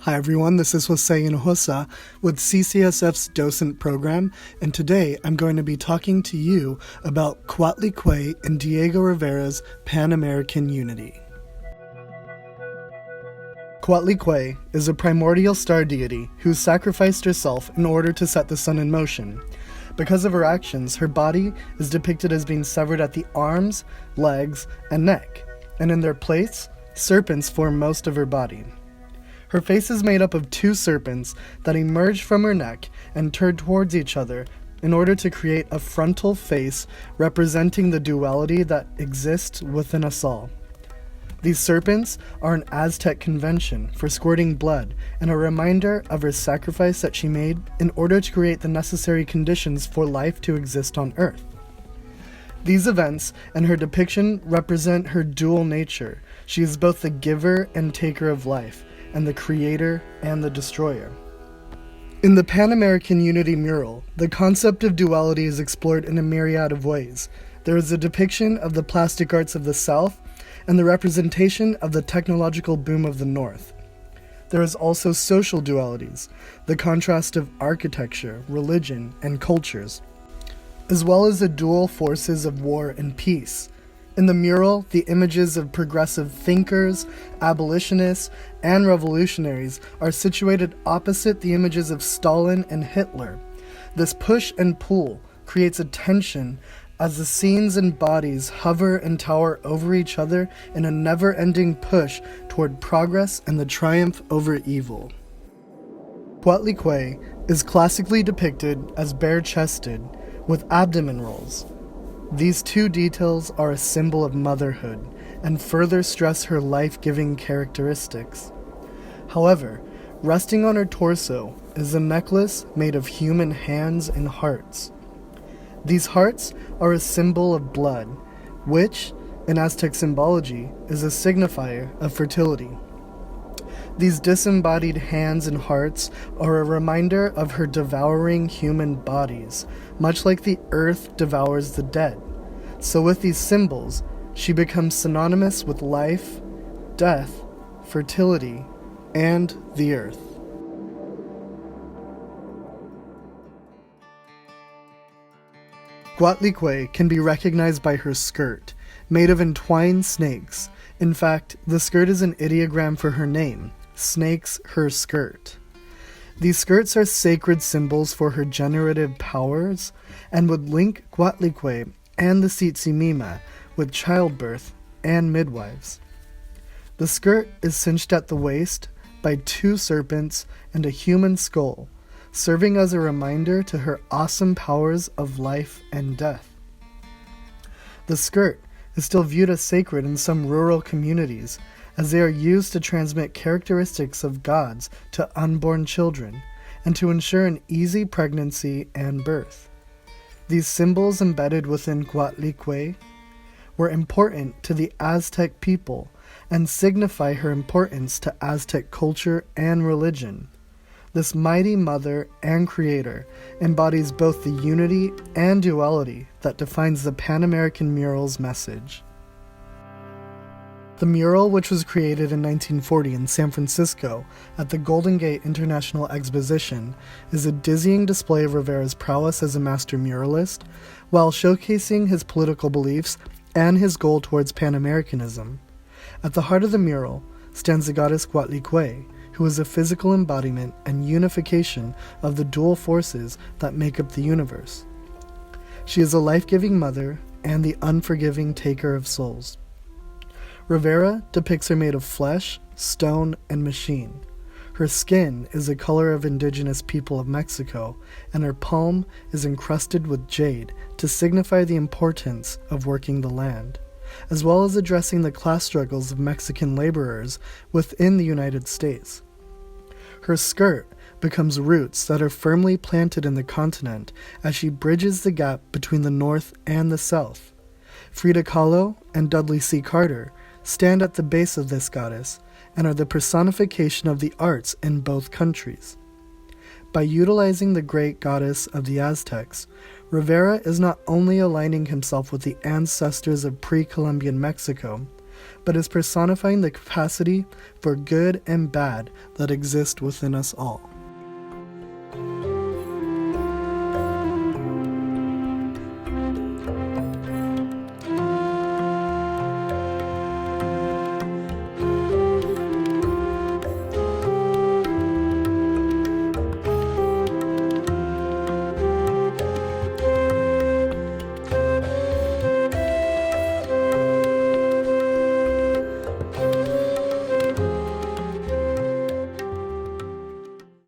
Hi everyone, this is José Hinojosa with CCSF's Docent Program, and today I'm going to be talking to you about Coatlicue and Diego Rivera's Pan-American Unity. Coatlicue is a primordial star deity who sacrificed herself in order to set the sun in motion. Because of her actions, her body is depicted as being severed at the arms, legs, and neck, and in their place, serpents form most of her body. Her face is made up of two serpents that emerge from her neck and turn towards each other in order to create a frontal face representing the duality that exists within us all. These serpents are an Aztec convention for squirting blood and a reminder of her sacrifice that she made in order to create the necessary conditions for life to exist on Earth. These events and her depiction represent her dual nature. She is both the giver and taker of life, and the creator and the destroyer. In the Pan-American Unity mural, the concept of duality is explored in a myriad of ways. There is a depiction of the plastic arts of the South and the representation of the technological boom of the North. There is also social dualities, the contrast of architecture, religion, and cultures, as well as the dual forces of war and peace. In the mural, the images of progressive thinkers, abolitionists, and revolutionaries are situated opposite the images of Stalin and Hitler. This push and pull creates a tension as the scenes and bodies hover and tower over each other in a never-ending push toward progress and the triumph over evil. Coatlicue is classically depicted as bare-chested, with abdomen rolls. These two details are a symbol of motherhood and further stress her life-giving characteristics. However, resting on her torso is a necklace made of human hands and hearts. These hearts are a symbol of blood, which, in Aztec symbology, is a signifier of fertility. These disembodied hands and hearts are a reminder of her devouring human bodies, much like the earth devours the dead. So with these symbols, she becomes synonymous with life, death, fertility, and the earth. Coatlicue can be recognized by her skirt, made of entwined snakes. In fact, the skirt is an ideogram for her name, Snakes Her Skirt. These skirts are sacred symbols for her generative powers and would link Coatlicue and the Tzitzimima with childbirth and midwives. The skirt is cinched at the waist by two serpents and a human skull, serving as a reminder to her awesome powers of life and death. The skirt is still viewed as sacred in some rural communities, as they are used to transmit characteristics of gods to unborn children and to ensure an easy pregnancy and birth. These symbols embedded within Coatlicue were important to the Aztec people and signify her importance to Aztec culture and religion. This mighty mother and creator embodies both the unity and duality that defines the Pan-American mural's message. The mural, which was created in 1940 in San Francisco at the Golden Gate International Exposition, is a dizzying display of Rivera's prowess as a master muralist, while showcasing his political beliefs and his goal towards Pan-Americanism. At the heart of the mural stands the goddess Coatlicue, who is a physical embodiment and unification of the dual forces that make up the universe. She is a life-giving mother and the unforgiving taker of souls. Rivera depicts her made of flesh, stone, and machine. Her skin is the color of indigenous people of Mexico, and her palm is encrusted with jade to signify the importance of working the land, as well as addressing the class struggles of Mexican laborers within the United States. Her skirt becomes roots that are firmly planted in the continent as she bridges the gap between the North and the South. Frida Kahlo and Dudley C. Carter stand at the base of this goddess and are the personification of the arts in both countries. By utilizing the great goddess of the Aztecs, Rivera is not only aligning himself with the ancestors of pre-Columbian Mexico, but is personifying the capacity for good and bad that exist within us all.